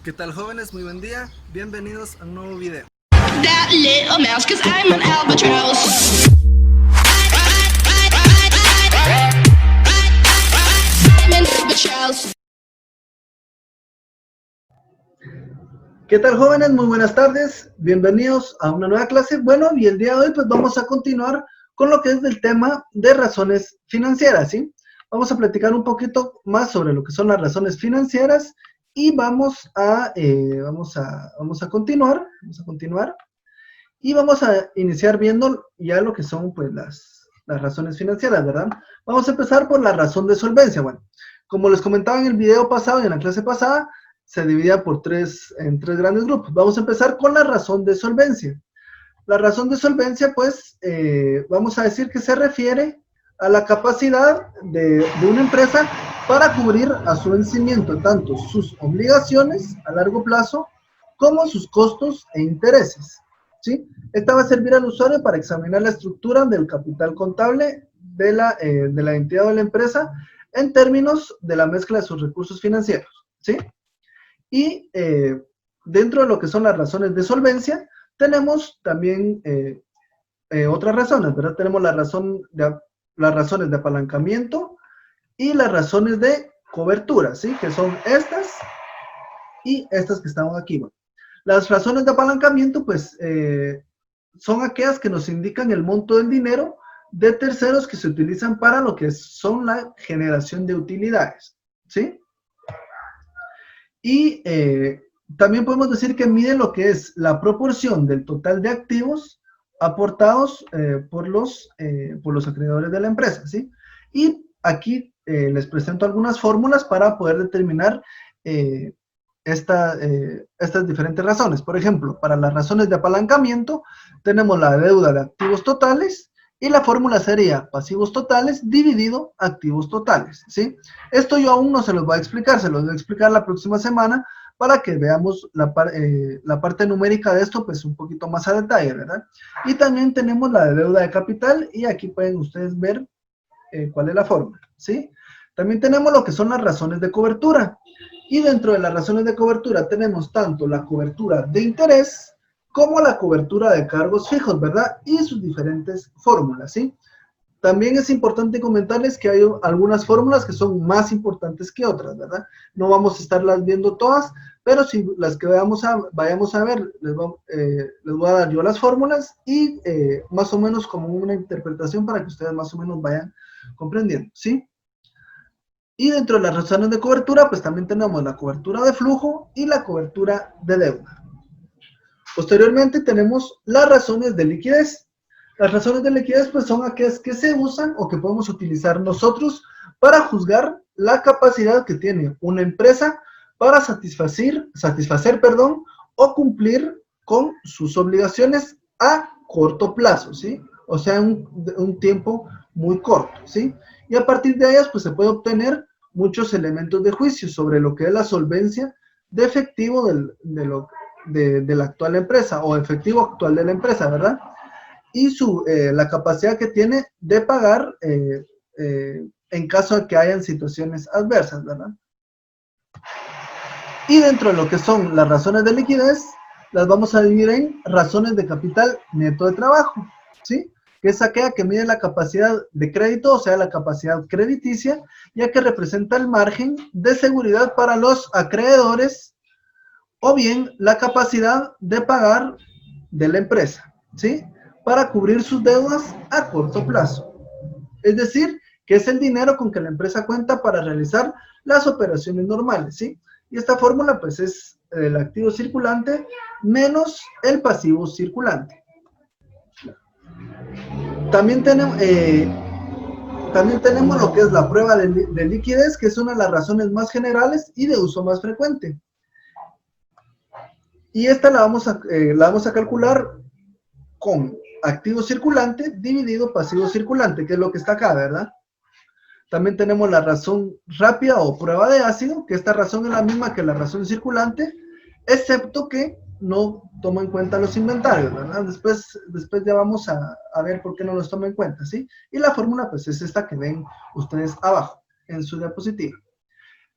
¿Qué tal, jóvenes? Muy buen día. Bienvenidos a un nuevo video. That little mouse, 'cause I'm an albatross. I'm an albatross. ¿Qué tal, jóvenes? Muy buenas tardes. Bienvenidos a una nueva clase. Bueno, y el día de hoy pues vamos a continuar con lo que es el tema de razones financieras, ¿sí? Vamos a platicar un poquito más sobre lo que son las razones financieras y vamos a continuar y vamos a iniciar viendo ya lo que son pues las razones financieras, ¿verdad? Vamos a empezar por la razón de solvencia. Bueno, como les comentaba en el video pasado y en la clase pasada, se dividía en tres grandes grupos. Vamos a empezar con la razón de solvencia. La razón de solvencia, pues, vamos a decir que se refiere a la capacidad de una empresa para cubrir a su vencimiento tanto sus obligaciones a largo plazo como sus costos e intereses, ¿sí? Esta va a servir al usuario para examinar la estructura del capital contable de la entidad de la empresa en términos de la mezcla de sus recursos financieros, ¿sí? Y dentro de lo que son las razones de solvencia, tenemos también otras razones, ¿verdad? Tenemos las razones de apalancamiento y las razones de cobertura, ¿sí? Que son estas y estas que estamos aquí. Bueno, las razones de apalancamiento, pues, son aquellas que nos indican el monto del dinero de terceros que se utilizan para lo que son la generación de utilidades, ¿sí? Y también podemos decir que mide lo que es la proporción del total de activos aportados por los acreedores de la empresa, ¿sí? Y aquí les presento algunas fórmulas para poder determinar estas diferentes razones. Por ejemplo, para las razones de apalancamiento tenemos la deuda de activos totales y la fórmula sería pasivos totales dividido activos totales, ¿sí? Esto yo aún no se los voy a explicar, se los voy a explicar la próxima semana para que veamos la parte numérica de esto pues un poquito más a detalle, ¿verdad? Y también tenemos la de deuda de capital y aquí pueden ustedes ver cuál es la fórmula, ¿sí? También tenemos lo que son las razones de cobertura y dentro de las razones de cobertura tenemos tanto la cobertura de interés como la cobertura de cargos fijos, ¿verdad? Y sus diferentes fórmulas, ¿sí? También es importante comentarles que hay algunas fórmulas que son más importantes que otras, ¿verdad? No vamos a estarlas viendo todas, pero si las que vayamos a ver, les voy a dar yo las fórmulas y más o menos como una interpretación para que ustedes más o menos vayan comprendiendo, ¿sí? Y dentro de las razones de cobertura, pues también tenemos la cobertura de flujo y la cobertura de deuda. Posteriormente tenemos las razones de liquidez. Las razones de liquidez pues son aquellas que se usan o que podemos utilizar nosotros para juzgar la capacidad que tiene una empresa para satisfacer, o cumplir con sus obligaciones a corto plazo, ¿sí? O sea, un tiempo muy corto, ¿sí? Y a partir de ellas pues se puede obtener muchos elementos de juicio sobre lo que es la solvencia de efectivo de la actual empresa o efectivo actual de la empresa, ¿verdad? Y la capacidad que tiene de pagar en caso de que hayan situaciones adversas, ¿verdad? Y dentro de lo que son las razones de liquidez, las vamos a dividir en razones de capital neto de trabajo, ¿sí? Que es aquella que mide la capacidad de crédito, o sea, la capacidad crediticia, ya que representa el margen de seguridad para los acreedores o bien la capacidad de pagar de la empresa, ¿sí? Para cubrir sus deudas a corto plazo. Es decir, que es el dinero con que la empresa cuenta para realizar las operaciones normales, ¿sí? Y esta fórmula, pues, es el activo circulante menos el pasivo circulante. También tenemos lo que es la prueba de liquidez, que es una de las razones más generales y de uso más frecuente. Y esta la vamos a calcular con activo circulante dividido pasivo circulante, que es lo que está acá, ¿verdad? También tenemos la razón rápida o prueba de ácido, que esta razón es la misma que la razón circulante, excepto que no toma en cuenta los inventarios, ¿verdad? Después ya vamos a ver por qué no los toma en cuenta, ¿sí? Y la fórmula, pues, es esta que ven ustedes abajo, en su diapositiva.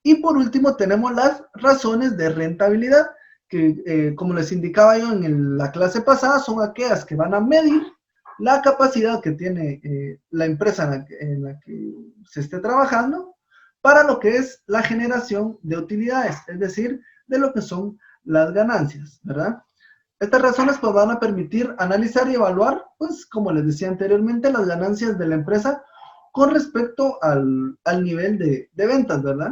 Y por último tenemos las razones de rentabilidad, que como les indicaba yo en la clase pasada, son aquellas que van a medir la capacidad que tiene la empresa en la que se esté trabajando para lo que es la generación de utilidades, es decir, de lo que son las ganancias, ¿verdad? Estas razones pues van a permitir analizar y evaluar, pues como les decía anteriormente, las ganancias de la empresa con respecto al nivel de ventas, ¿verdad?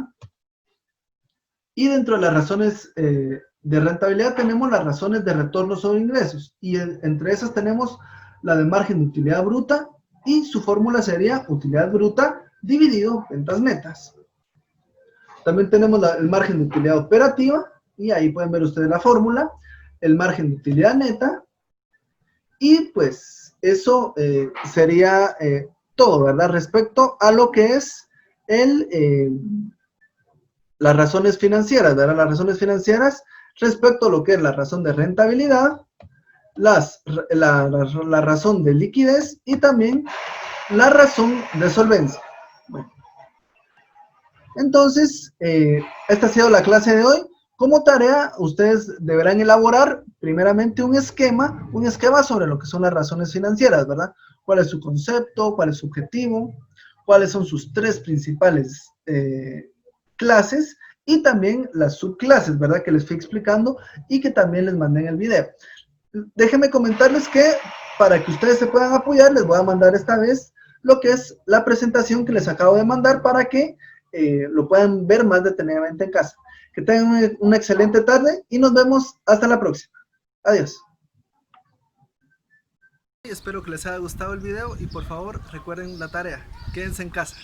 Y dentro de las razones de rentabilidad tenemos las razones de retorno sobre ingresos, y entre esas tenemos la de margen de utilidad bruta, y su fórmula sería utilidad bruta dividido ventas netas. También tenemos el margen de utilidad operativa, y ahí pueden ver ustedes la fórmula, el margen de utilidad neta, y pues eso sería todo, ¿verdad? Respecto a lo que es las razones financieras, ¿verdad? Las razones financieras respecto a lo que es la razón de rentabilidad, la razón de liquidez y también la razón de solvencia. Bueno, entonces, esta ha sido la clase de hoy. Como tarea, ustedes deberán elaborar primeramente un esquema sobre lo que son las razones financieras, ¿verdad? ¿Cuál es su concepto? ¿Cuál es su objetivo? ¿Cuáles son sus tres principales clases? Y también las subclases, ¿verdad? Que les fui explicando y que también les mandé en el video. Déjenme comentarles que para que ustedes se puedan apoyar, les voy a mandar esta vez lo que es la presentación que les acabo de mandar para que lo puedan ver más detenidamente en casa. Que tengan una excelente tarde y nos vemos hasta la próxima. Adiós. Espero que les haya gustado el video y por favor recuerden la tarea, quédense en casa.